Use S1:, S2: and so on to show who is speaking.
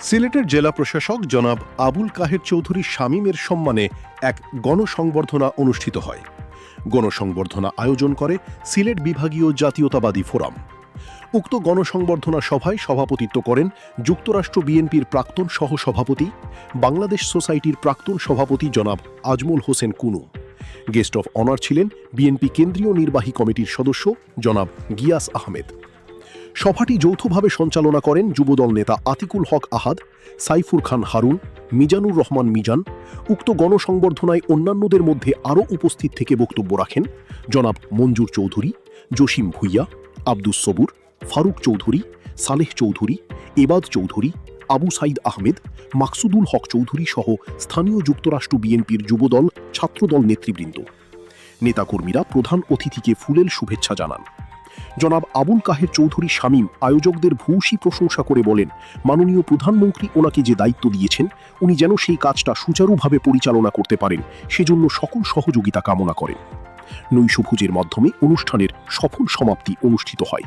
S1: সিলেটের জেলা প্রশাসক জনাব আবুল কাহের চৌধুরী শামীমের সম্মানে এক গণসংবর্ধনা অনুষ্ঠিত হয়। গণসংবর্ধনা আয়োজন করে সিলেট বিভাগীয় জাতীয়তাবাদী ফোরাম। উক্ত গণসংবর্ধনা সভায় সভাপতিত্ব করেন যুক্তরাষ্ট্র বিএনপির প্রাক্তন সহসভাপতি, বাংলাদেশ সোসাইটির প্রাক্তন সভাপতি জনাব আজমল হোসেন কুনু। গেস্ট অফ অনার ছিলেন বিএনপি কেন্দ্রীয় নির্বাহী কমিটির সদস্য জনাব গিয়াস আহমেদ। সভাটি যৌথভাবে সঞ্চালনা করেন যুবদল নেতা আতিকুল হক আহাদ, সাইফুর খান হারুন, মিজানুর রহমান মিজান। উক্ত গণসংবর্ধনায় অন্যান্যদের মধ্যে আরও উপস্থিত থেকে বক্তব্য রাখেন জনাব মঞ্জুর চৌধুরী, জসিম ভুইয়া, আব্দুস সবুর, ফারুক চৌধুরী, সালেহ চৌধুরী, এবাদ চৌধুরী, আবু সাইদ আহমেদ, মাকসুদুল হক চৌধুরী সহ স্থানীয় যুক্তরাষ্ট্র বিএনপির যুবদল, ছাত্রদল নেতৃবৃন্দ। নেতাকর্মীরা প্রধান অতিথিকে ফুলেল শুভেচ্ছা জানান। জনাব আবুল কাহের চৌধুরী শামীম আয়োজকদের ভূয়সী প্রশংসা করে বলেন, মাননীয় প্রধানমন্ত্রী ওনাকে যে দায়িত্ব দিয়েছেন, উনি যেন সেই কাজটা সুচারুভাবে পরিচালনা করতে পারেন, সেজন্য সকল সহযোগিতা কামনা করেন। নৈশভোজের মাধ্যমে অনুষ্ঠানের সফল সমাপ্তি অনুষ্ঠিত হয়।